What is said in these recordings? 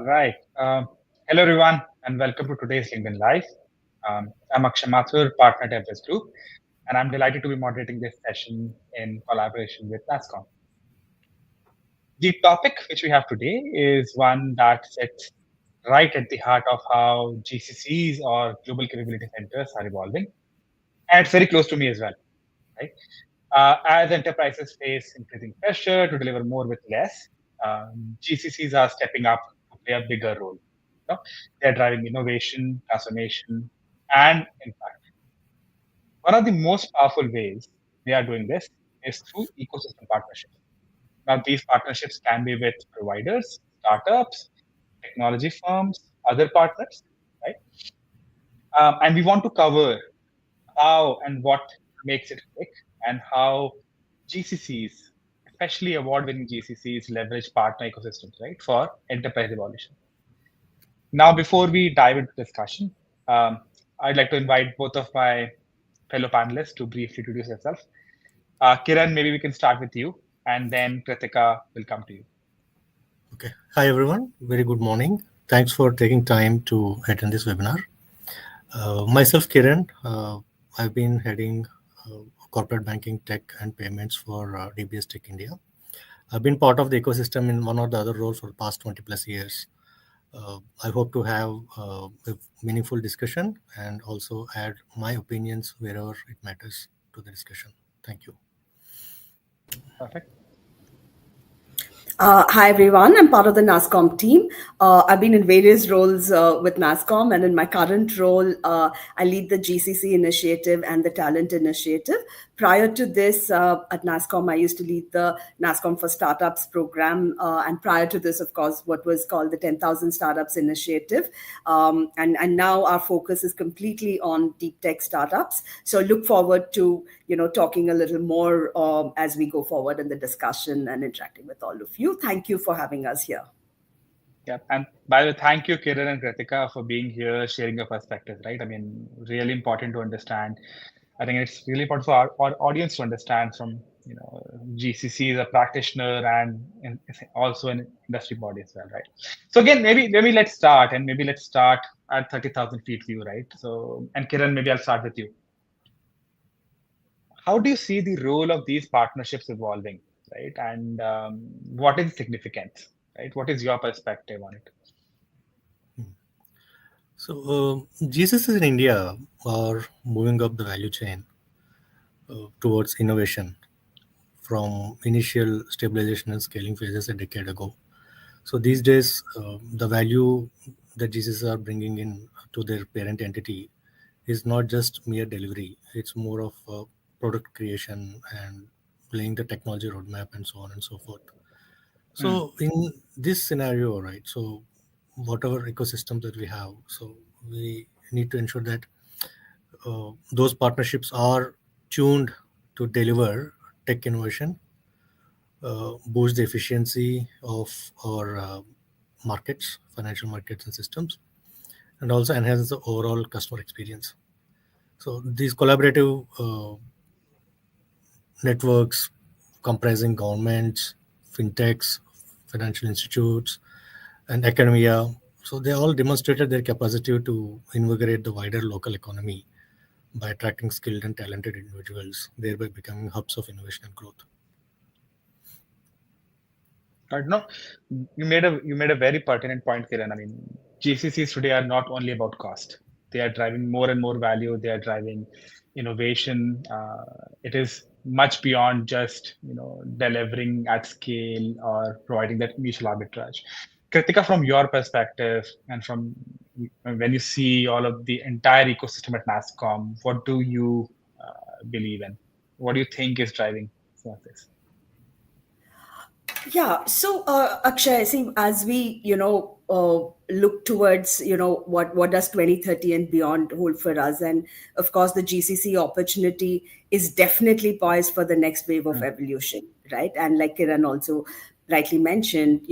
All right. Hello, everyone, and welcome to today's LinkedIn Live. I'm Akshay Mathur, partner at Everest Group, and I'm delighted to be moderating this session in collaboration with NASCOM. The topic which we have today is one that sits right at the heart of how GCCs or Global Capability Centers are evolving, and it's very close to me as well. Right? As enterprises face increasing pressure to deliver more with less, GCCs are stepping up to play a bigger role. They're driving innovation, transformation, and impact. One of the most powerful ways they are doing this is through ecosystem partnerships. Now, these partnerships can be with providers, startups, technology firms, other partners, right? And we want to cover how and what makes it click and how GCCs, especially award-winning GCCs, leverage partner ecosystems, right, for enterprise evolution. Now, before we dive into discussion, I'd like to invite both of my fellow panelists to briefly introduce themselves. Kiran, maybe we can start with you, and then Kritika will come to you. Okay. Hi, everyone. Very good morning. Thanks for taking time to attend this webinar. Myself, Kiran. I've been heading corporate banking, tech, and payments for DBS Tech India. I've been part of the ecosystem in one or the other roles for the past 20 plus years. I hope to have a meaningful discussion and also add my opinions wherever it matters to the discussion. Thank you. Perfect. Hi, everyone. I'm part of the NASCOM team. I've been in various roles with NASCOM, and in my current role, I lead the GCC initiative and the talent initiative. Prior to this, at NASCOM, I used to lead the NASCOM for Startups program. And prior to this, of course, what was called the 10,000 Startups Initiative. And now our focus is completely on deep tech startups. So look forward to talking a little more as we go forward in the discussion and interacting with all of you. Thank you for having us here. Yeah, and by the way, thank you, Kiran and Kritika, for being here, sharing your perspectives, right? I mean, really important to understand. I think it's really important for our audience to understand from, GCC is a practitioner and also an industry body as well, right? So again, maybe let's start at 30,000 feet view, right? So, and Kiran, maybe I'll start with you. How do you see the role of these partnerships evolving, right? And what is significance, right? What is your perspective on it? So GCCs in India are moving up the value chain towards innovation from initial stabilization and scaling phases a decade ago. So these days, the value that GCCs are bringing in to their parent entity is not just mere delivery. It's more of product creation and laying the technology roadmap and so on and so forth. So in this scenario, right, so whatever ecosystem that we have, so we need to ensure that those partnerships are tuned to deliver tech innovation, boost the efficiency of our markets, financial markets and systems, and also enhance the overall customer experience. So these collaborative networks comprising governments, fintechs, financial institutes, and academia, so they all demonstrated their capacity to invigorate the wider local economy by attracting skilled and talented individuals, thereby becoming hubs of innovation and growth. Right. No, you made a very pertinent point, Kiran. I mean, GCCs today are not only about cost; they are driving more and more value. They are driving innovation. It is much beyond just delivering at scale or providing that mutual arbitrage. Kritika, from your perspective and from when you see all of the entire ecosystem at NASCOM, what do you believe in? What do you think is driving some of this? Yeah. So, Akshay, see, as we, look towards, what does 2030 and beyond hold for us? And of course, the GCC opportunity is definitely poised for the next wave of evolution, right? And like Kiran also rightly mentioned,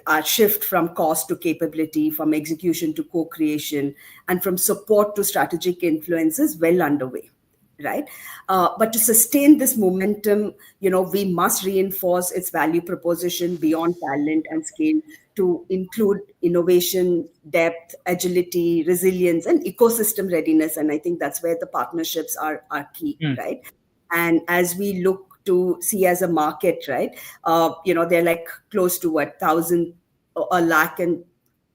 our shift from cost to capability, from execution to co-creation, and from support to strategic influence is well underway. right? But to sustain this momentum, we must reinforce its value proposition beyond talent and scale to include innovation, depth, agility, resilience, and ecosystem readiness. And I think that's where the partnerships are key, Mm. right? And as we look to see as a market, right, they're like close to what, 1,000, a lakh and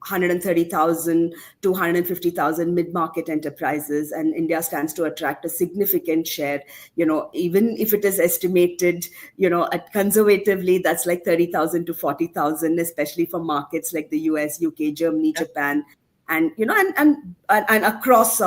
130,000 to 150,000 mid-market enterprises, and India stands to attract a significant share. Even if it is estimated, at conservatively, that's like 30,000 to 40,000, especially for markets like the US, UK, Germany, Yeah. Japan, and and across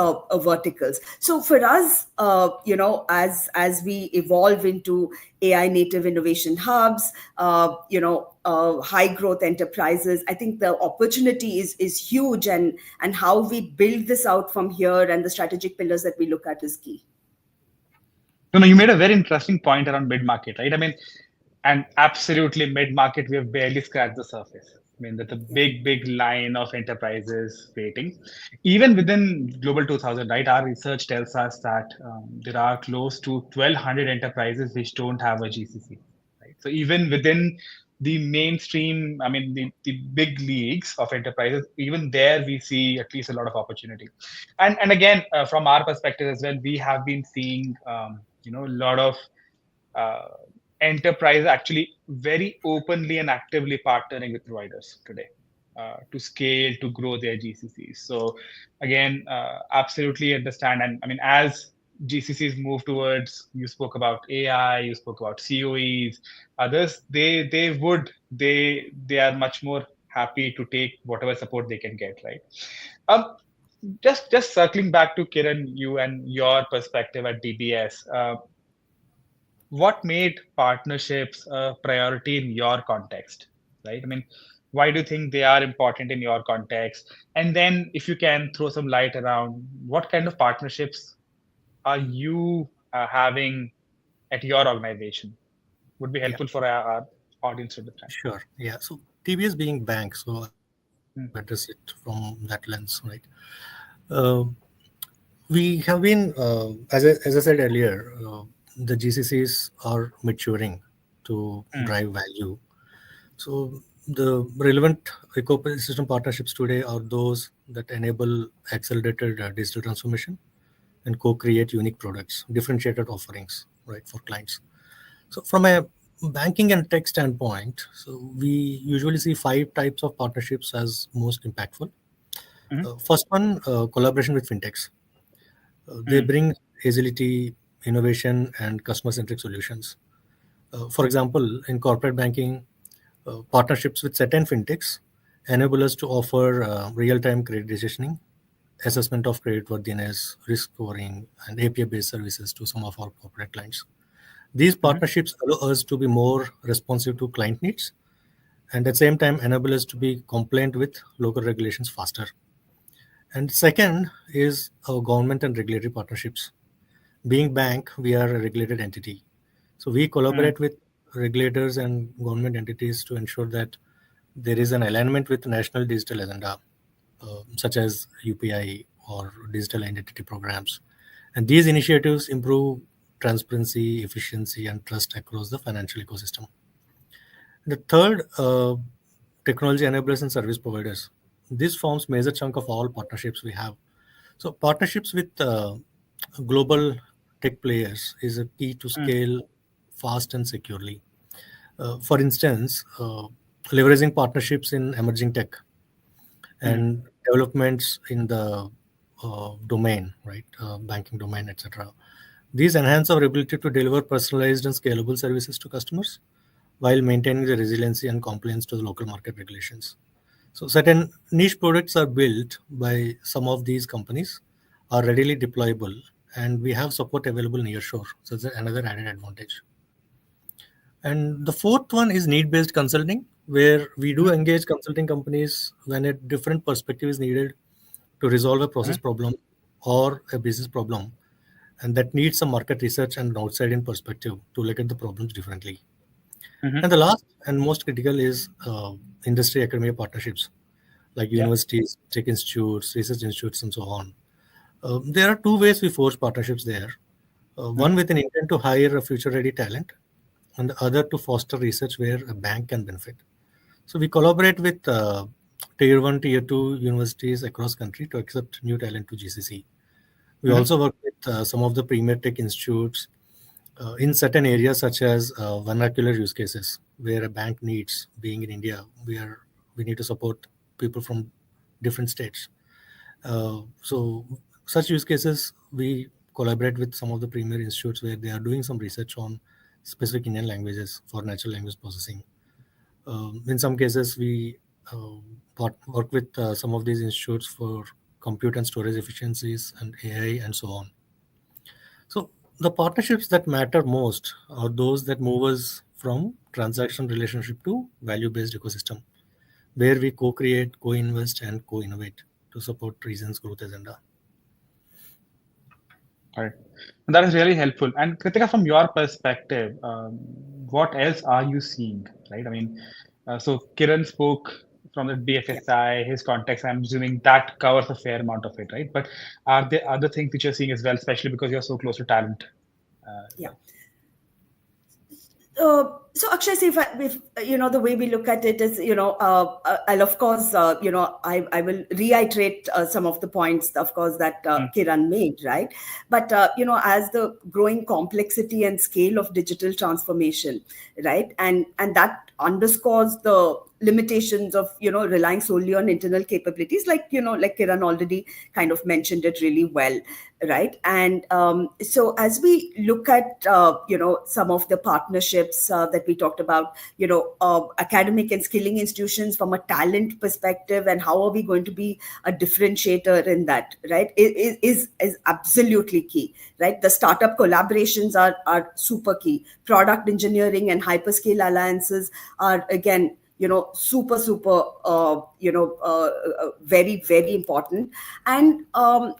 verticals. So for us, as we evolve into AI native innovation hubs, high growth enterprises, I think the opportunity is huge, and how we build this out from here and the strategic pillars that we look at is key. No, you made a very interesting point around mid market, right? I mean, and absolutely mid market, we have barely scratched the surface. I mean, there's a big line of enterprises waiting. Even within Global 2000, right? Our research tells us that there are close to 1,200 enterprises which don't have a GCC, right? So even within the mainstream, I mean, the big leagues of enterprises, even there we see at least a lot of opportunity. And again, from our perspective as well, we have been seeing, a lot of uh, enterprise actually very openly and actively partnering with providers today to scale, to grow their GCCs. So again, absolutely understand. And I mean, as GCCs move towards, you spoke about AI, you spoke about COEs, others, they are much more happy to take whatever support they can get, right? Um, just circling back to Kiran, you and your perspective at DBS. What made partnerships a priority in your context, right? I mean, why do you think they are important in your context? And then if you can throw some light around what kind of partnerships are you having at your organization, would be Yeah, helpful for our audience to understand. sure. Yeah. So TBS being bank, so I'll address it Mm, from that lens, right? Uh, we have been, as I said earlier, the GCCs are maturing to mm, drive value. So the relevant ecosystem partnerships today are those that enable accelerated digital transformation and co-create unique products, differentiated offerings, right, for clients. So from a banking and tech standpoint, so we usually see five types of partnerships as most impactful. mhm, First one, collaboration with fintechs. They mm, bring agility, innovation, and customer-centric solutions. For example, in corporate banking, partnerships with certain fintechs enable us to offer real-time credit decisioning, assessment of creditworthiness, risk scoring, and API-based services to some of our corporate clients. These mhm, partnerships allow us to be more responsive to client needs and at the same time enable us to be compliant with local regulations faster. And second is our government and regulatory partnerships. Being bank, we are a regulated entity. So we mm, collaborate with regulators and government entities to ensure that there is an alignment with national digital agenda, such as UPI or digital identity programs. And these initiatives improve transparency, efficiency, and trust across the financial ecosystem. The third, technology enablers and service providers. This forms major chunk of all partnerships we have. So partnerships with global tech players is a key to mm, scale fast and securely. For instance, leveraging partnerships in emerging tech mm, and developments in the domain, right, banking domain, etc. These enhance our ability to deliver personalized and scalable services to customers while maintaining the resiliency and compliance to the local market regulations. So certain niche products are built by some of these companies, are readily deployable, and we have support available near shore. So that's another added advantage. And the fourth one is need-based consulting, where we do mhm, engage consulting companies when a different perspective is needed to resolve a process mhm, problem or a business problem, and that needs some market research and outside-in perspective to look at the problems differently. mhm. And the last and most critical is industry academia partnerships, like Yeah. universities, tech institutes, research institutes, and so on. There are two ways we forge partnerships there. One with an intent to hire a future-ready talent, and the other to foster research where a bank can benefit. So we collaborate with tier one, tier two universities across country to accept new talent to GCC. We Mhm. also work with some of the premier tech institutes in certain areas such as vernacular use cases where a bank needs. Being in India, we need to support people from different states. So such use cases, we collaborate with some of the premier institutes where they are doing some research on specific Indian languages for natural language processing. In some cases, we work with some of these institutes for compute and storage efficiencies and AI and so on. So the partnerships that matter most are those that move us from transaction relationship to value-based ecosystem, where we co-create, co-invest, and co-innovate to support region's growth agenda. All right. That is really helpful. And Kritika, from your perspective, what else are you seeing, right? I mean, so Kiran spoke from the Yeah. BFSI, his context. I'm assuming that covers a fair amount of it, right? But are there other things which you're seeing as well, especially because you're so close to talent? Yeah. So Akshay, see if the way we look at it is, I'll of course, I will reiterate some of the points, of course, that Mm, Kiran made, right? But as the growing complexity and scale of digital transformation, right, and that underscores the limitations of relying solely on internal capabilities, like Kiran already kind of mentioned it really well, right? And so as we look at some of the partnerships that we talked about, academic and skilling institutions from a talent perspective, and how are we going to be a differentiator in that, right, is absolutely key, right? The startup collaborations are super key. Product engineering and hyperscale alliances are, again, super very very important. And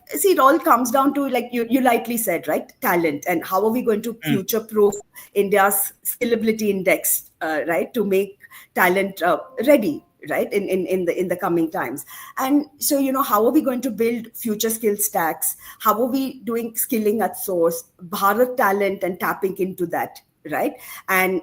see, it all comes down to, like you lightly said, right, talent, and how are we going to mm, future proof India's scalability index, right, to make talent ready, right, in the coming times. And so, how are we going to build future skill stacks? How are we doing skilling at source, Bharat talent, and tapping into that, right? And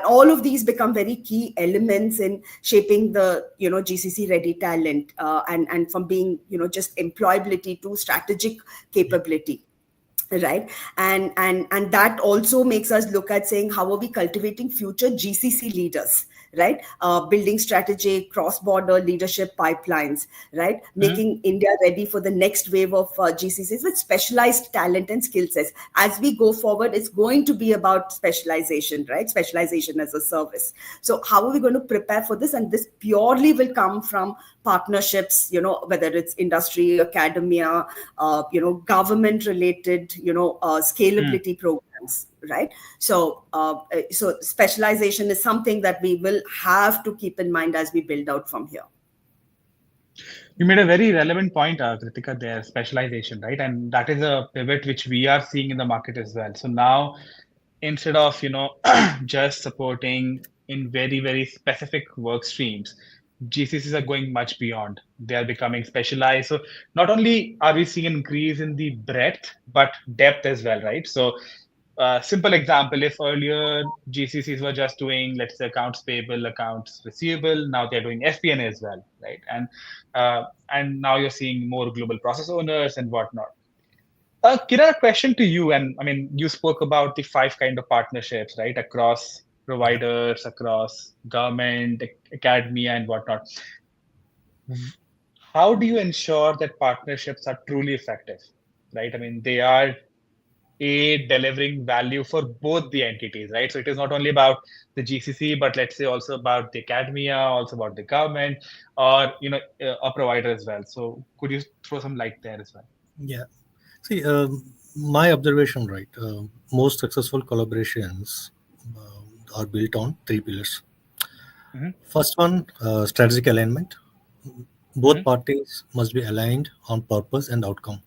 all of these become very key elements in shaping the GCC ready talent, and from being just employability to strategic capability, right? And that also makes us look at saying, how are we cultivating future GCC leaders, right? Building strategic cross-border leadership pipelines, right? mm. Making India ready for the next wave of GCCs with specialized talent and skill sets. As we go forward, it's going to be about specialization, right? Specialization as a service. So how are we going to prepare for this? And this purely will come from partnerships, whether it's industry, academia, government related, Mm. scalability programs, right? So specialization is something that we will have to keep in mind as we build out from here. You made a very relevant point, Kritika, there, specialization, right? And that is a pivot which we are seeing in the market as well. So now, instead of, just supporting in very, very specific work streams, GCCs are going much beyond. They are becoming specialized. So not only are we seeing an increase in the breadth, but depth as well, right? So simple example, if earlier GCCs were just doing, let's say, accounts payable, accounts receivable, now they're doing FP&A as well, right? And now you're seeing more global process owners and whatnot. Kiran, a question to you, and I mean, you spoke about the five kind of partnerships, right, across Yeah. providers, across government, academia, and whatnot. How do you ensure that partnerships are truly effective, right? I mean, they are delivering value for both the entities, right? So it is not only about the GCC, but let's say also about the academia, also about the government, or a provider as well. So could you throw some light there as well? Yeah. See, my observation, right? Most successful collaborations are built on three pillars. Hmm. First one, strategic alignment. Both Hmm. parties must be aligned on purpose and outcome.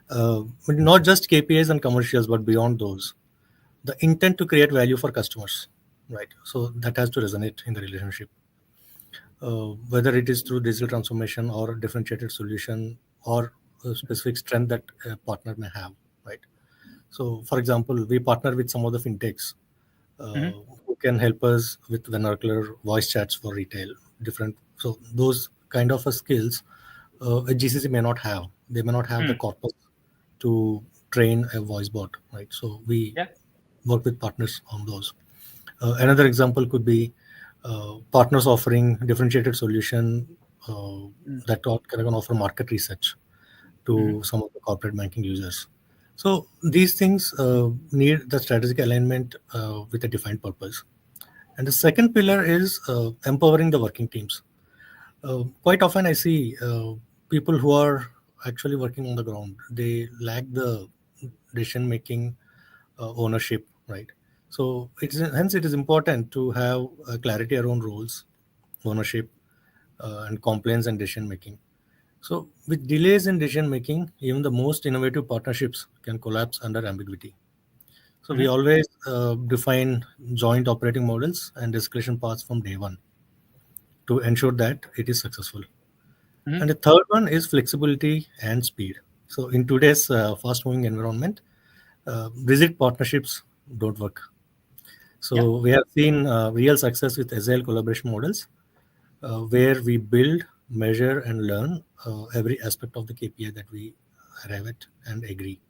But not just KPIs and commercials, but beyond those, the intent to create value for customers, right? So that has to resonate in the relationship, whether it is through digital transformation or a differentiated solution or a specific strength that a partner may have, right? So, for example, we partner with some of the fintechs Mm-hmm. who can help us with vernacular voice chats for retail. Different, so those kind of skills a GCC may not have. They may not have the Mm. corpus to train a voice bot, right? So we Yeah. work with partners on those. Another example could be partners offering differentiated solution uh, Mm. that can offer market research Mm-hmm. to some of the corporate banking users. So these things need the strategic alignment with a defined purpose. And the second pillar is empowering the working teams. Quite often, I see people who are actually working on the ground. They lack the decision making ownership, right? So hence it is important to have clarity around roles, ownership, and compliance and decision making. So with delays in decision making, even the most innovative partnerships can collapse under ambiguity. So we Mm-hmm. always define joint operating models and escalation paths from day one to ensure that it is successful. Mm-hmm. And the third one is flexibility and speed. So in today's fast-moving environment, rigid partnerships don't work. Yeah. So we have seen real success with agile collaboration models, where we build, measure, and learn every aspect of the KPI that we arrive at and agree.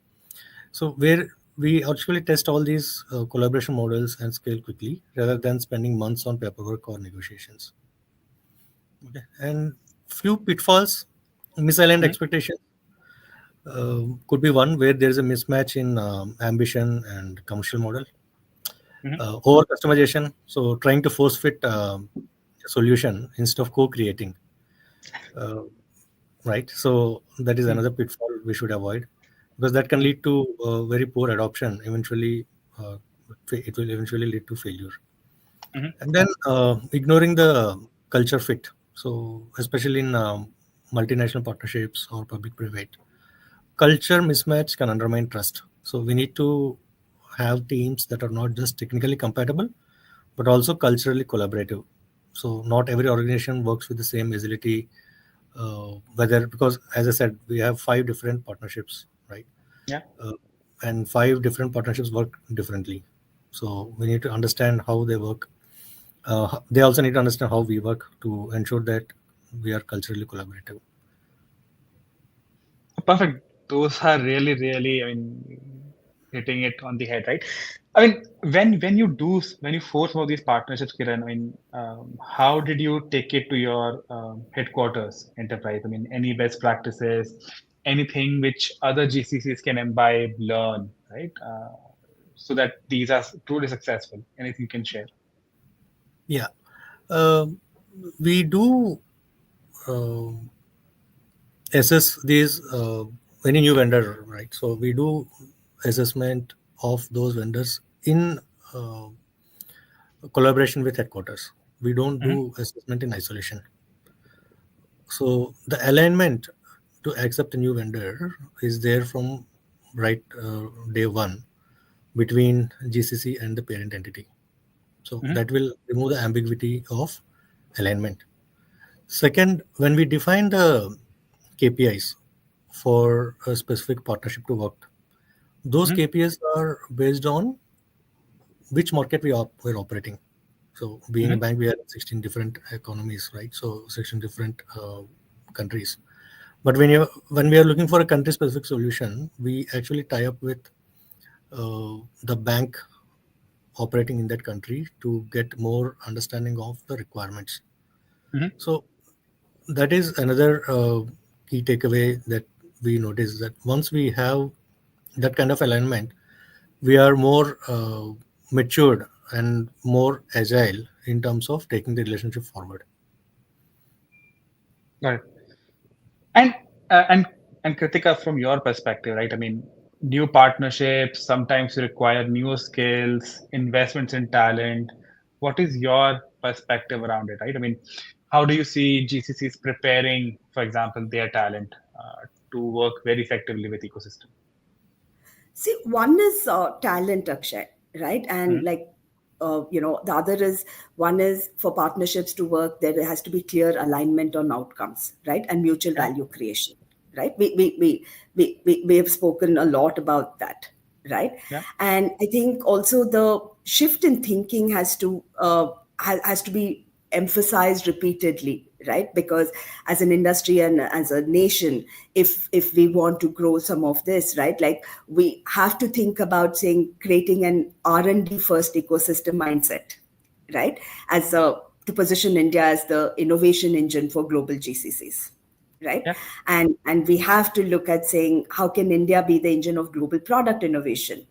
So where we actually test all these collaboration models and scale quickly rather than spending months on paperwork or negotiations. Okay. And few pitfalls, misaligned Mm-hmm. expectations could be one where there is a mismatch in ambition and commercial model. Mm-hmm. Over customization, so trying to force fit a solution instead of co-creating, uh, right? So that is Mm-hmm. another pitfall we should avoid, because that can lead to very poor adoption. Eventually, it will eventually lead to failure. Mm-hmm. And then ignoring the culture fit. So especially in multinational partnerships or public-private, culture mismatch can undermine trust. So we need to have teams that are not just technically compatible, but also culturally collaborative. So not every organization works with the same agility. Whether because as I said, we have five different partnerships, right? Yeah. Uh, and five different partnerships work differently. So we need to understand how they work. They also need to understand how we work to ensure that we are culturally collaborative. Perfect. Those are really, really, I mean, hitting it on the head, right? I mean, when you force some of these partnerships, Kiran, I mean, how did you take it to your headquarters enterprise? I mean, any best practices, anything which other GCCs can imbibe, learn, right? So that these are truly successful. Anything you can share? Yeah. Uh, we do uh, assess these any new vendor, right? So we do assessment of those vendors in uh, collaboration with headquarters. We don't Mm-hmm. do assessment in isolation. So the alignment to accept a new vendor is there from right day one between GCC and the parent entity. So Mm-hmm. that will remove the ambiguity of alignment. Second, when we define the KPIs for a specific partnership to work, those Mm-hmm. KPIs are based on which market we're operating. So, being a Mm-hmm. bank, we have 16 different economies, right? So, 16 different countries. But when we are looking for a country-specific solution, we actually tie up with the bank operating in that country to get more understanding of the requirements. Mm-hmm. So, that is another key takeaway that we notice, that once we have that kind of alignment, we are more matured and more agile in terms of taking the relationship forward. Got it. And uh, and and Kritika, from your perspective, right? I mean, new partnerships sometimes require new skills, investments in talent. What is your perspective around it, right? I mean, how do you see GCCs preparing, for example, their talent to work very effectively with ecosystem? See, one is talent, Akshay, right? And Mm-hmm. like, the other is one is for partnerships to work, there has to be clear alignment on outcomes, right? And mutual Yeah. value creation, right? We have spoken a lot about that. right? Yeah. And I think also the shift in thinking has to be emphasized repeatedly, right? Because as an industry and as a nation, if we want to grow some of this, right, like we have to think about saying creating an R&D first ecosystem mindset, right, as a to position India as the innovation engine for global GCCs, right? Yeah. And we have to look at saying how can India be the engine of global product innovation,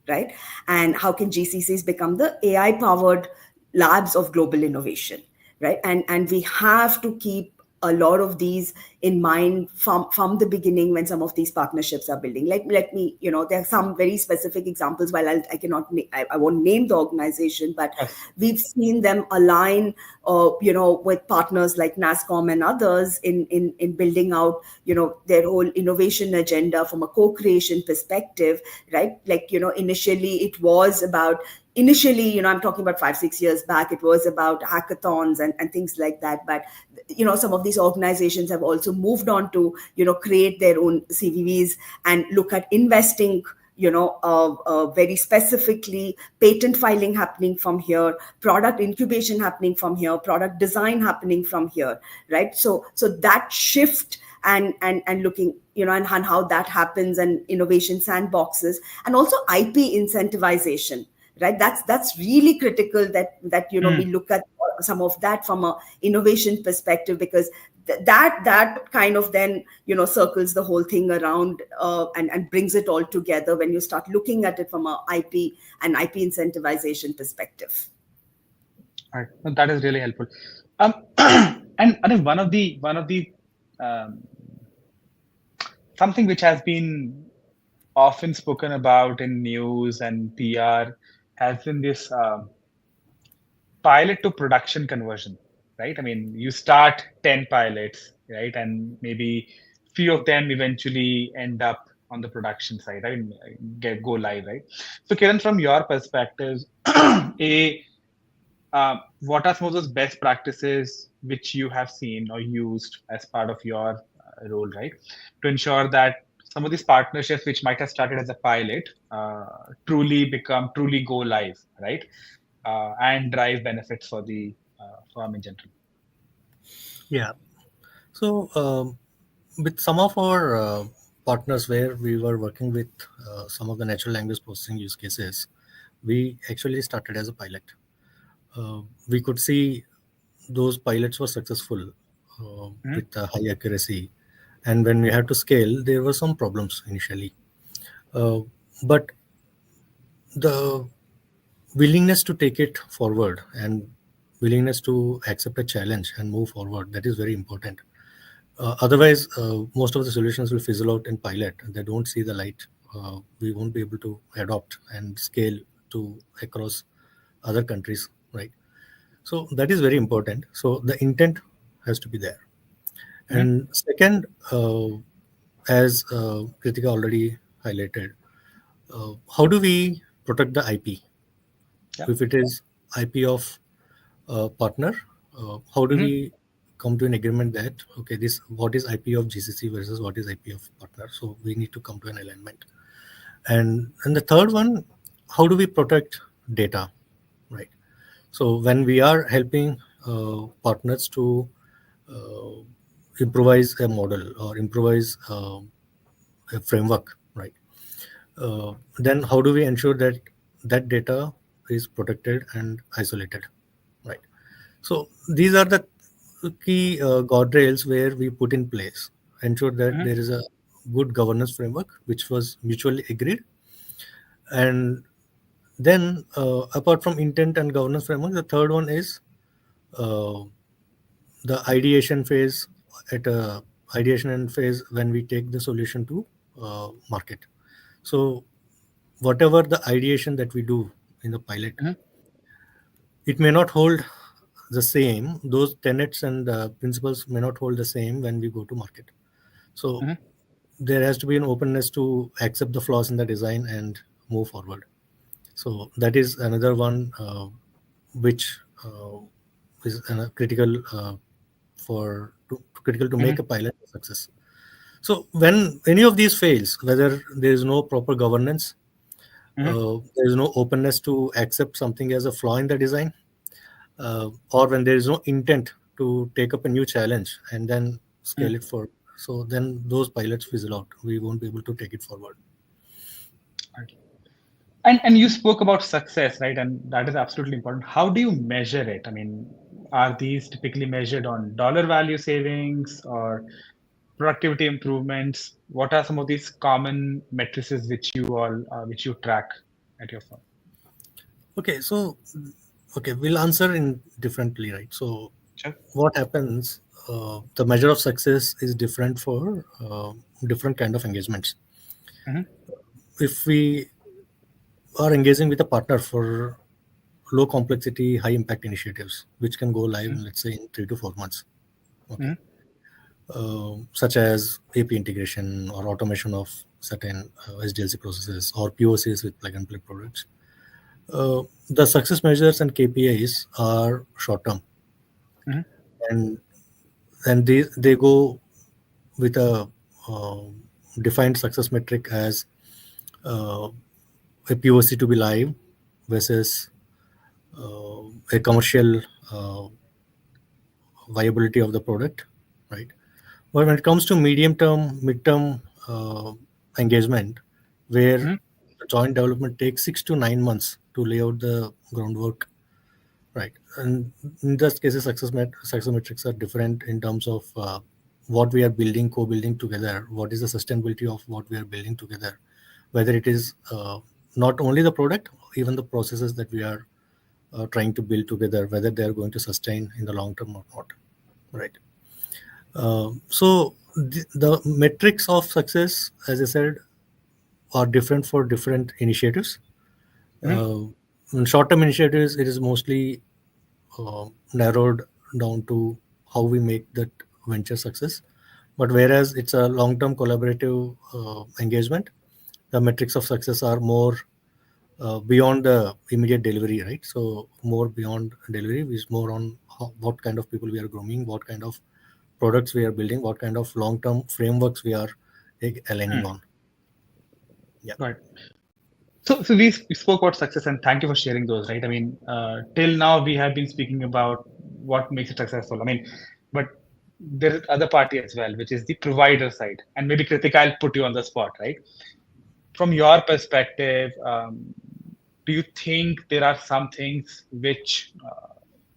right? And how can GCCs become the AI powered labs of global innovation, right? And we have to keep a lot of these in mind from the beginning when some of these partnerships are building. Let me, there are some very specific examples. While I cannot, I won't name the organization, but Yes. we've seen them align, with partners like NASCOM and others in building out, their whole innovation agenda from a co-creation perspective, right? Like, initially it was about I'm talking about 5-6 years back, it was about hackathons and things like that. But some of these organizations have also moved on to create their own CVVs and look at investing, very specifically, patent filing happening from here, product incubation happening from here, product design happening from here, right? So that shift and looking, and how that happens, and innovation sandboxes, and also IP incentivization, right? That's really critical, that we Mm. look at some of that from a innovation perspective, because that kind of then circles the whole thing around, and brings it all together when you start looking at it from a IP incentivization perspective. Right. No, that is really helpful. Um, and I think one of the um, something which has been often spoken about in news and PR has been this pilot to production conversion, right? I mean, you start 10 pilots, right? And maybe few of them eventually end up on the production side, right? Go live, right? So, Kiran, from your perspective, what are some of those best practices which you have seen or used as part of your role, right? To ensure that some of these partnerships, which might have started as a pilot, truly go live, right? And drive benefits for the firm in general. Yeah. So, with some of our partners where we were working with some of the natural language processing use cases, we actually started as a pilot. We could see those pilots were successful Mhm. with high accuracy. And when we had to scale, there were some problems initially. Uh, but the willingness to take it forward and willingness to accept a challenge and move forward, that is very important. Otherwise, most of the solutions will fizzle out in pilot. They don't see the light. We won't be able to adopt and scale to across other countries, right? So that is very important. So the intent has to be there. Mhm. And second, as Kritika already highlighted, how do we protect the IP? Yeah. If it is IP of partner, how do Mhm. we come to an agreement that okay, this what is IP of GCC versus what is IP of partner? So we need to come to an alignment. And the third one, how do we protect data, right? So when we are helping partners to uh, improvise a model or improvise a framework, right? Then how do we ensure that that data is protected and isolated, right? So these are the key guardrails where we put in place, ensure that Mhm. there is a good governance framework which was mutually agreed. And then apart from intent and governance framework, the third one is uh, the ideation phase. At a ideation and phase when we take the solution to market. So whatever the ideation that we do in the pilot, Mhm. it may not hold the same. Those tenets and principles may not hold the same when we go to market. So Mhm. there has to be an openness to accept the flaws in the design and move forward. So that is another one which is critical critical to make Mhm. a pilot a success. So when any of these fails, whether there is no proper governance, Mhm. there is no openness to accept something as a flaw in the design, or when there is no intent to take up a new challenge and then scale Mm. it for. So then those pilots fizzle out. We won't be able to take it forward. Right. And you spoke about success, right? And that is absolutely important. How do you measure it? I mean, are these typically measured on dollar value savings or productivity improvements? What are some of these common matrices which you track at your firm? Okay, so okay, we'll answer in differently, right? So Sure. what happens? The measure of success is different for different kind of engagements. Hmm. If we are engaging with a partner for low complexity, high impact initiatives, which can go live in, let's say, in 3 to 4 months. Okay, Hmm. such as AP integration or automation of certain SDLC processes or POCs with plug and play products. The success measures and KPIs are short term, Hmm. and they go with a uh, defined success metric as uh, a POC to be live versus a commercial uh, viability of the product, right? But when it comes to medium term, mid-term engagement, where Hmm. the joint development takes 6 to 9 months to lay out the groundwork, right? And in those cases, success metrics are different in terms of what we are building, co-building together. What is the sustainability of what we are building together? Whether it is not only the product, even the processes that we are trying to build together, whether they are going to sustain in the long term or not, right? So the metrics of success, as I said, are different for different initiatives. Hmm. In short-term initiatives, it is mostly narrowed down to how we make that venture success. But whereas it's a long-term collaborative engagement, the metrics of success are more beyond the immediate delivery, right? So more beyond delivery is more on what kind of people we are grooming, what kind of products we are building, what kind of long-term frameworks we are aligning Hmm. on. Yeah. Right. So we spoke about success, and thank you for sharing those. Right. I mean, till now we have been speaking about what makes it successful. I mean, but there is other party as well, which is the provider side. And maybe Kritika, I'll put you on the spot, right? From your perspective, do you think there are some things which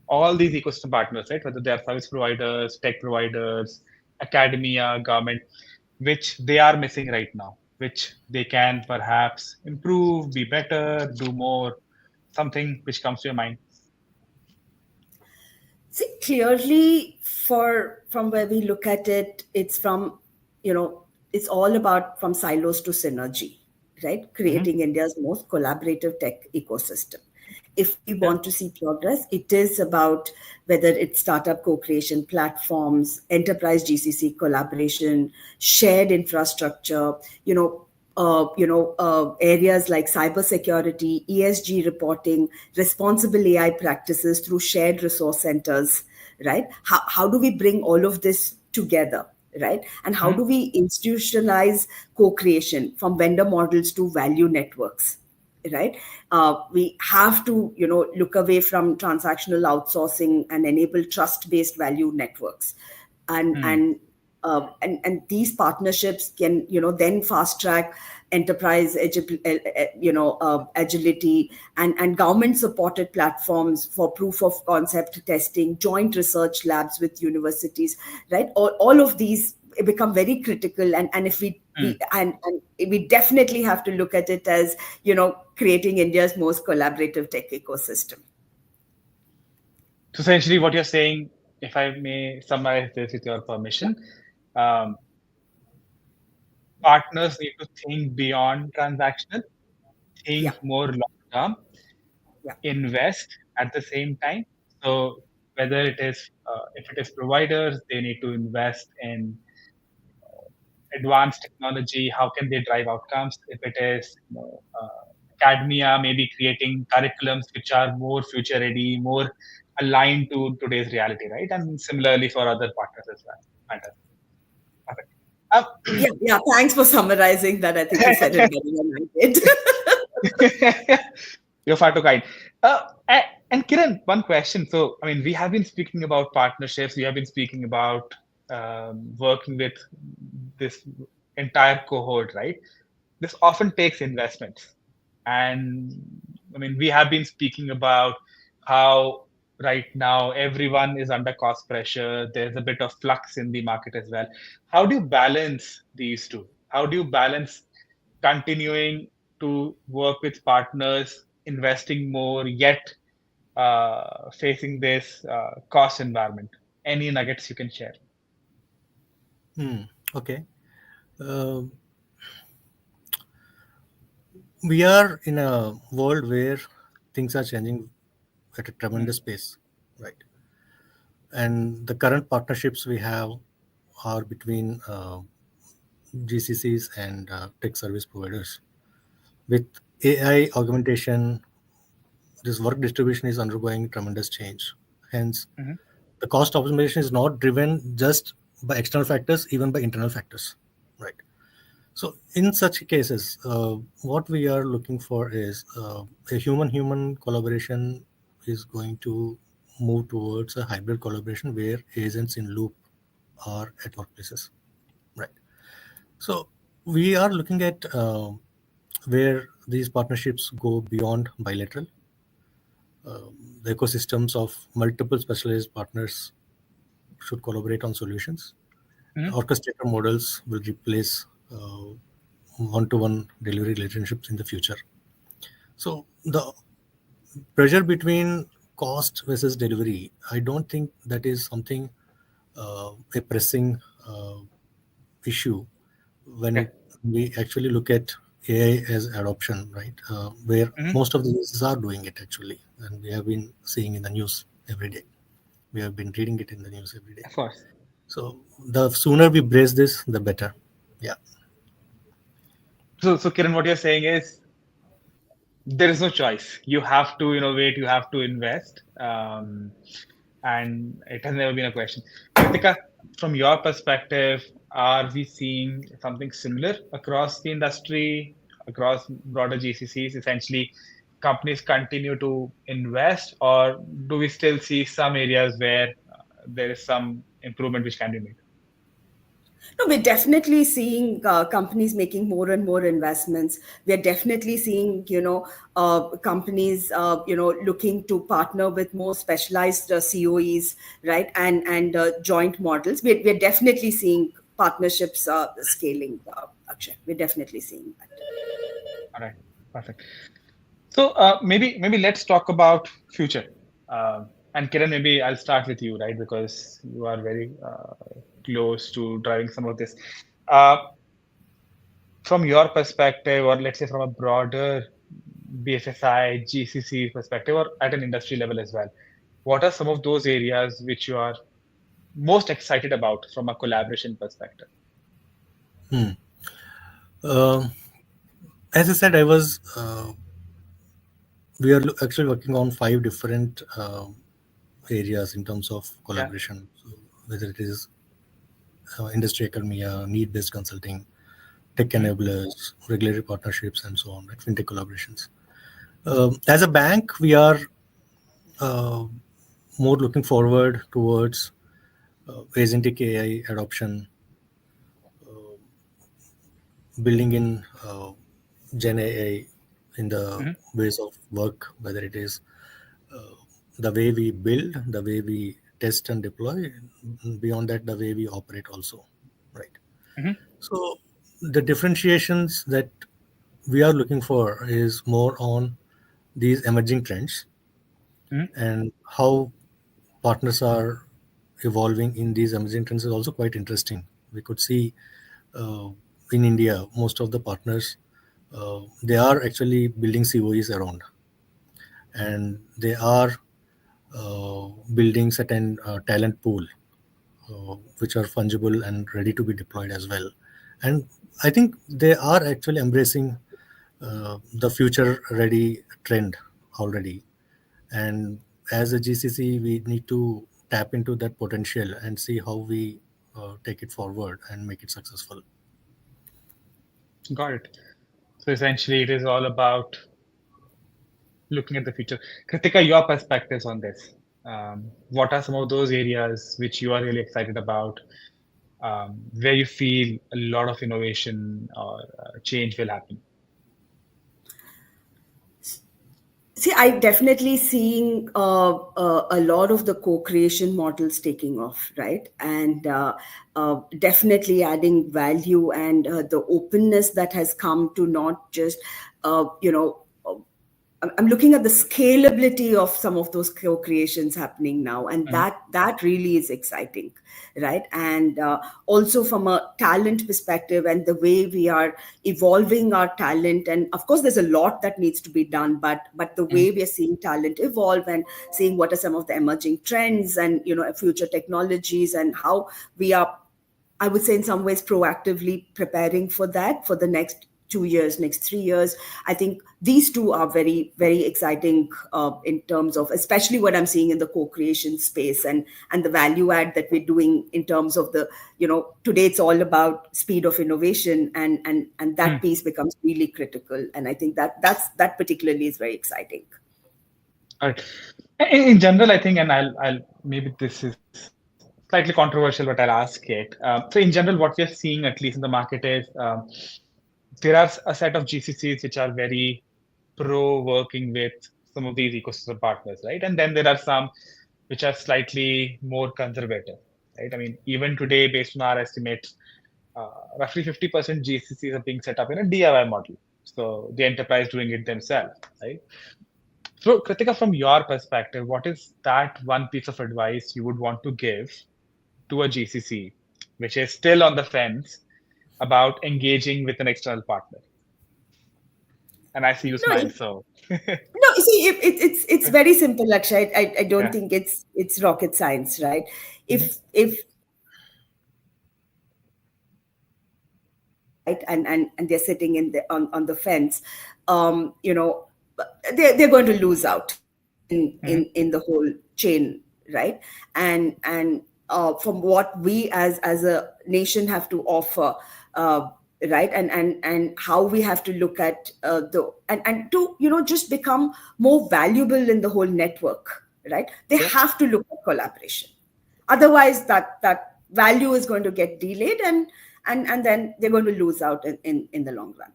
all these ecosystem partners, right, whether they are service providers, tech providers, academia, government, which they are missing right now, which they can perhaps improve, be better, do more, something which comes to your mind? See, clearly, for from where we look at it, it's from, you know, it's all about from silos to synergy, right? Hmm. Creating India's most collaborative tech ecosystem. If we Yeah. want to see progress, it is about whether it's startup co-creation platforms, enterprise GCC collaboration, shared infrastructure, areas like cybersecurity, ESG reporting, responsible AI practices through shared resource centers, right? How do we bring all of this together, right? And how Hmm. do we institutionalize co-creation from vendor models to value networks? Right, we have to look away from transactional outsourcing and enable trust based value networks, and Hmm. and and these partnerships can then fast track enterprise agility, and government supported platforms for proof of concept testing, joint research labs with universities, right? All of these become very critical, and if Hmm. and we definitely have to look at it as creating India's most collaborative tech ecosystem. So essentially, what you're saying, if I may summarize this with your permission, um, partners need to think beyond transactional, Yeah, think more long term, yeah. invest at the same time. So whether it is if it is providers, they need to invest in advanced technology. How can they drive outcomes? If it is academia, maybe creating curriculums which are more future ready, more aligned to today's reality, right? And similarly for other partners as well. Fantastic. Perfect. Yeah, yeah. Thanks for summarizing that. I think you said it better than I did. You're far too kind. And Kiran, one question. So, I mean, we have been speaking about partnerships. We have been speaking about working with this entire cohort, right? This often takes investments. And I mean, we have been speaking about how right now everyone is under cost pressure. There's a bit of flux in the market as well. How do you balance these two? How do you balance continuing to work with partners, investing more, yet facing this cost environment? Any nuggets you can share? Okay. Uh, we are in a world where things are changing at a Mm, tremendous pace, right? And the current partnerships we have are between GCCs and tech service providers. With AI augmentation, this work distribution is undergoing tremendous change. Hence, mhm. the cost optimization is not driven just by external factors, even by internal factors, right? So, in such cases, what we are looking for is a human-human collaboration is going to move towards a hybrid collaboration where agents in loop are at workplaces, right? So, we are looking at where these partnerships go beyond bilateral. The ecosystems of multiple specialized partners should collaborate on solutions. Mhm. Orchestrator models will replace one-to-one delivery relationships in the future. So the pressure between cost versus delivery, I don't think that is something a pressing issue when Okay. we actually look at AI as adoption, right? Where Mhm. most of the users are doing it actually, and we have been seeing in the news every day. We have been reading it in the news every day. Of course. So the sooner we brace this, the better. Yeah. So, Kiran, what you're saying is there is no choice. You have to innovate, you have to invest. And it has never been a question. Kritika, from your perspective, are we seeing something similar across the industry, across broader GCCs? Essentially, companies continue to invest, or do we still see some areas where there is some improvement which can be made? No, we're definitely seeing companies making more and more investments. We're definitely seeing, companies, looking to partner with more specialized COEs, right, and joint models. We're definitely seeing partnerships scaling. Akshay, we're definitely seeing that. All right, perfect. So maybe let's talk about future. And Kiran, maybe I'll start with you, right? Because you are very close to driving some of this. Uh, from your perspective, or let's say from a broader BFSI, GCC perspective, or at an industry level as well, what are some of those areas which you are most excited about from a collaboration perspective? Hmm. As I said, I was. We are actually working on five different areas in terms of Yeah. collaboration. So whether it is industry academia, need-based consulting, tech Mhm. enablers, regulatory partnerships, and so on, like fintech collaborations. As a bank, we are uh, more looking forward towards agentic AI adoption, building in Gen AI in the Mhm. ways of work, whether it is the way we build, the way we test and deploy, beyond that, the way we operate also, right? Mhm. So the differentiations that we are looking for is more on these emerging trends Mhm. and how partners are evolving in these emerging trends is also quite interesting. We could see uh, in India, most of the partners they are actually building COEs around, and they are building certain talent pool which are fungible and ready to be deployed as well. And I think they are actually embracing the future ready trend already. And as a GCC, we need to tap into that potential and see how we take it forward and make it successful. Got it. So essentially, it is all about looking at the future. Kritika, your perspectives on this. What are some of those areas which you are really excited about, where you feel a lot of innovation or change will happen? See, I definitely seeing a lot of the co-creation models taking off, right? And definitely adding value and the openness that has come to not just, you know, I'm looking at the scalability of some of those co-creations happening now, and Mhm. that really is exciting, right? And also from a talent perspective, and the way we are evolving our talent, and of course, there's a lot that needs to be done, but the Mhm. way we are seeing talent evolve and seeing what are some of the emerging trends and future technologies and how we are, I would say, in some ways, proactively preparing for that for the next 2 years, next 3 years. I think these two are very, very exciting in terms of, especially what I'm seeing in the co-creation space and the value add that we're doing in terms of the, today it's all about speed of innovation, and that Mhm. piece becomes really critical. And I think that particularly is very exciting. All right. In general, I think, and I'll maybe this is slightly controversial, but I'll ask it. So in general, what we're seeing, at least in the market, is there are a set of GCCs which are very pro working with some of these ecosystem partners, right? And then there are some which are slightly more conservative, right? I mean, even today, based on our estimates, roughly 50% GCCs are being set up in a DIY model. So the enterprise doing it themselves, right? So, Kritika, from your perspective, what is that one piece of advice you would want to give to a GCC, which is still on the fence about engaging with an external partner? And I see you No, smile, so No, you see, it's very simple, Akshay. I don't yeah. think it's rocket science, right? Mhm. If right, and they're sitting in the on the fence, um, you know, they're going to lose out Mhm. in the whole chain, right? And from what we as a nation have to offer, right, and how we have to look at the and to just become more valuable in the whole network, right? They Yeah. have to look at collaboration. Otherwise, that value is going to get delayed, and then they're going to lose out in the long run.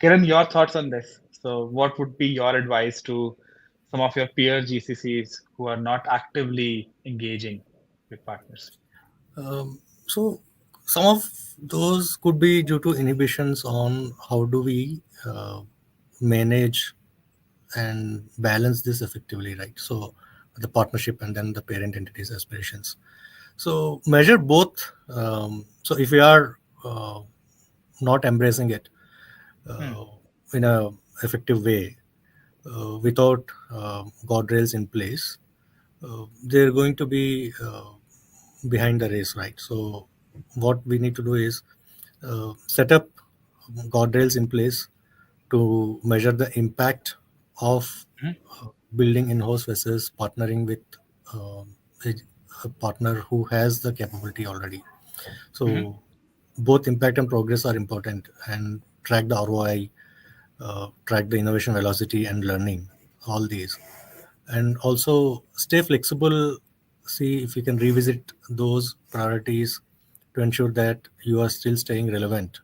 Kiran, your thoughts on this? So, what would be your advice to some of your peer GCCs who are not actively engaging with partners? So some of those could be due to inhibitions on how do we manage and balance this effectively, right? So the partnership and then the parent entity's aspirations. So measure both. So if we are not embracing it Hmm. uh, in a effective way without guardrails in place, they're going to be behind the race, right? So what we need to do is set up guardrails in place to measure the impact of Mhm. building in-house versus partnering with uh, a, a partner who has the capability already. Mhm. So both impact and progress are important, and track the ROI, track the innovation velocity and learning, all these. And also stay flexible, see if you can revisit those priorities to ensure that you are still staying relevant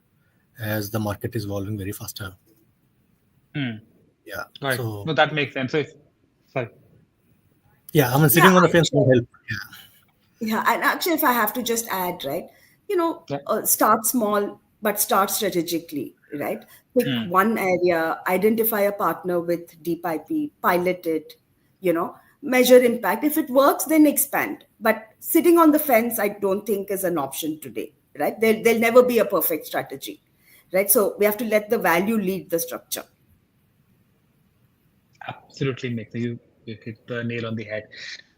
as the market is evolving very faster. Hmm. Yeah. Right. So No, that makes sense. So, sorry. yeah, I mean Yeah, sitting on the fence won't help. yeah, and actually, if I have to just add, right, Yeah. start small, but start strategically, right? Pick Hmm. one area, identify a partner with deep IP, pilot it, measure impact. If it works, then expand. But sitting on the fence, I don't think is an option today, right? There'll never be a perfect strategy, right? So we have to let the value lead the structure. Absolutely makes sense. You hit the nail on the head.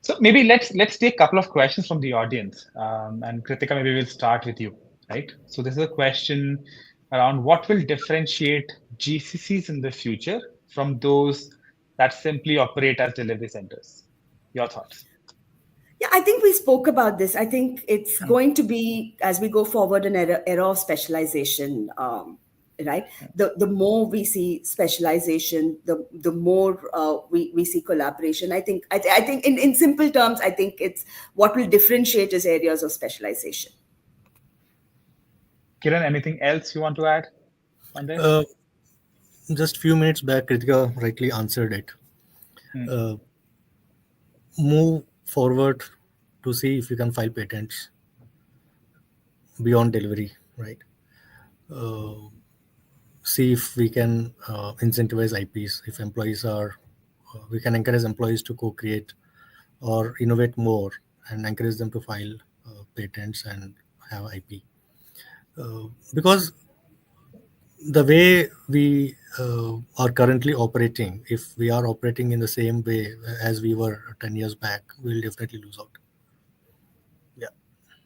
So maybe let's take a couple of questions from the audience. And Kritika, maybe we'll start with you, right? So this is a question around what will differentiate GCCs in the future from those that simply operate as delivery centers. Your thoughts? Yeah, I think we spoke about this. I think it's going to be, as we go forward, an era of specialization, right? The more we see specialization, the more we see collaboration. I think in simple terms, I think it's what will differentiate is areas of specialization. Kiran, anything else you want to add on this? Uh, just few minutes back, Kritika rightly answered it. Hmm. Uh, Move forward to see if you can file patents beyond delivery, right? Uh, See if we can incentivize IPs. If employees are, we can encourage employees to co-create or innovate more and encourage them to file patents and have IP. Because the way we are currently operating, if we are operating in the same way as we were 10 years back, we'll definitely lose out. Yeah.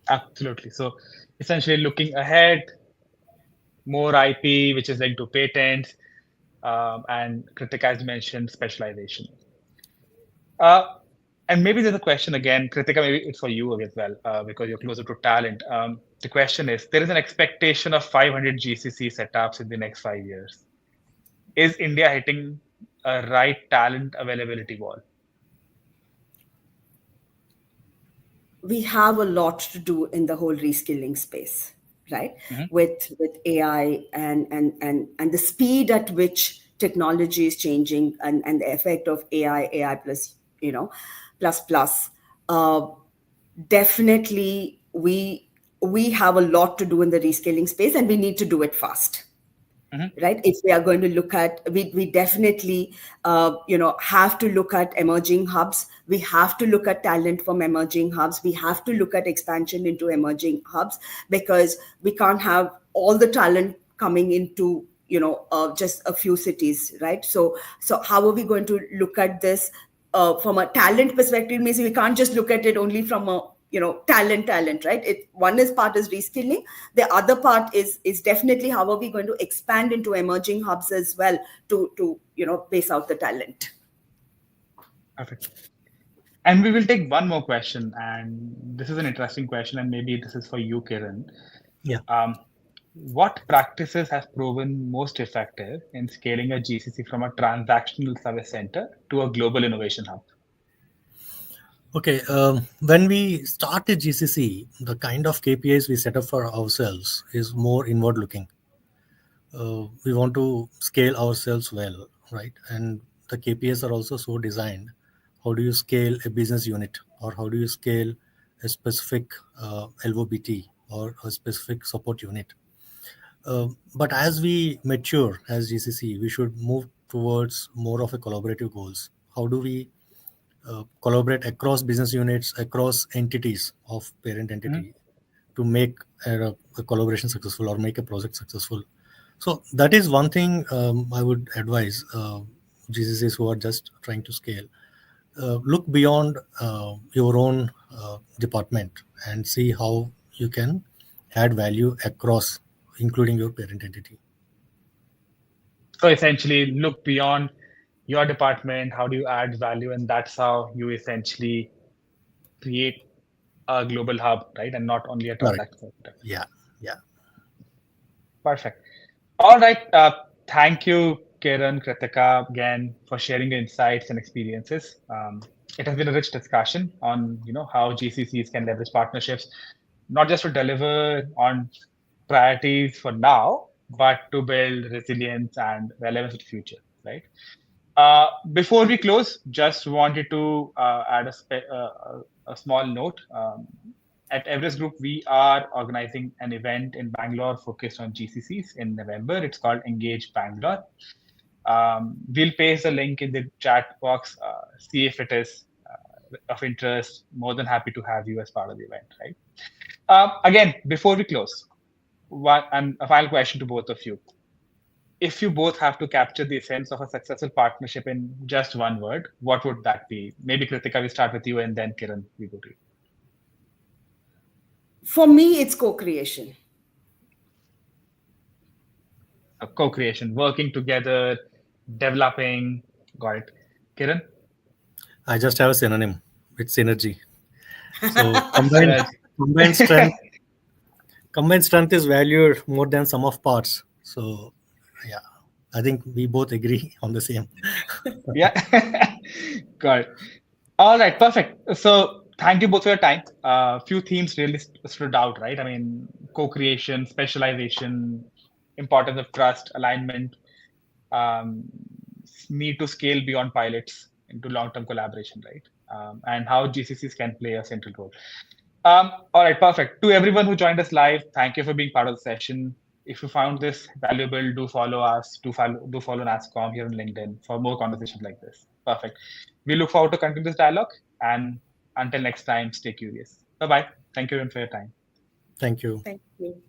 Absolutely. So essentially looking ahead, more IP, which is linked to patents, and Kritika has mentioned specialization. Uh, and maybe there's a question again, Kritika, maybe it's for you as well, because you're closer to talent. The question is, there is an expectation of 500 GCC setups in the next 5 years. Is India hitting a right talent availability wall? We have a lot to do in the whole reskilling space, right? Mhm. With AI and the speed at which technology is changing, and the effect of AI plus, plus plus. Uh, Definitely, we have a lot to do in the reskilling space, and we need to do it fast, Mhm. right? If we are going to look at, we definitely have to look at emerging hubs. We have to look at talent from emerging hubs. We have to look at expansion into emerging hubs, because we can't have all the talent coming into just a few cities, right? So how are we going to look at this from a talent perspective? Means we can't just look at it only from a talent, right? It one is part is reskilling. The other part is definitely how are we going to expand into emerging hubs as well, to base out the talent. Perfect. And we will take one more question, and this is an interesting question, and maybe this is for you, Kiran. Yeah. Um, what practices have proven most effective in scaling a GCC from a transactional service center to a global innovation hub? Okay. When we start a GCC, the kind of KPIs we set up for ourselves is more inward looking. We want to scale ourselves well, right? And the KPIs are also so designed. How do you scale a business unit, or how do you scale a specific LOBT or a specific support unit? But as we mature as GCC, we should move towards more of a collaborative goals. How do we collaborate across business units, across entities of parent Mhm. entity to make a collaboration successful or make a project successful? So that is one thing I would advise GCCs who are just trying to scale. Look beyond your own department and see how you can add value across, including your parent entity. So essentially, look beyond your department. How do you add value? And that's how you essentially create a global hub, right? And not only a Correct. transaction center. Yeah. Yeah. Perfect. All right. Thank you, Kiran, Kritika, again for sharing your insights and experiences. It has been a rich discussion on how GCCs can leverage partnerships, not just to deliver on priorities for now, but to build resilience and relevance for the future, right? Before we close, just wanted to add a small note. At Everest Group, we are organizing an event in Bangalore focused on GCCs in November. It's called Engage Bangalore. We'll paste a link in the chat box. See if it is of interest. More than happy to have you as part of the event, right? Again, before we close, one and a final question to both of you. If you both have to capture the essence of a successful partnership in just one word, what would that be? Maybe Kritika, we start with you, and then Kiran, we go to you. For me, it's co-creation. Co-creation, working together, developing. Got it. Kiran? I just have a synonym. It's synergy. So Synergy. combined strength combined strength is valued more than sum of parts. So Yeah, I think we both agree on the same. Yeah. Got it. All right, perfect. So thank you both for your time. Few themes really stood out, right? I mean, co-creation, specialization, importance of trust, alignment, um, need to scale beyond pilots into long-term collaboration, right? And how GCCs can play a central role. All right, perfect. To everyone who joined us live, thank you for being part of the session. If you found this valuable, do follow us. Do follow NASCOM here on LinkedIn for more conversations like this. Perfect. We look forward to continue this dialogue. And until next time, stay curious. Bye bye. Thank you everyone for your time. Thank you. Thank you.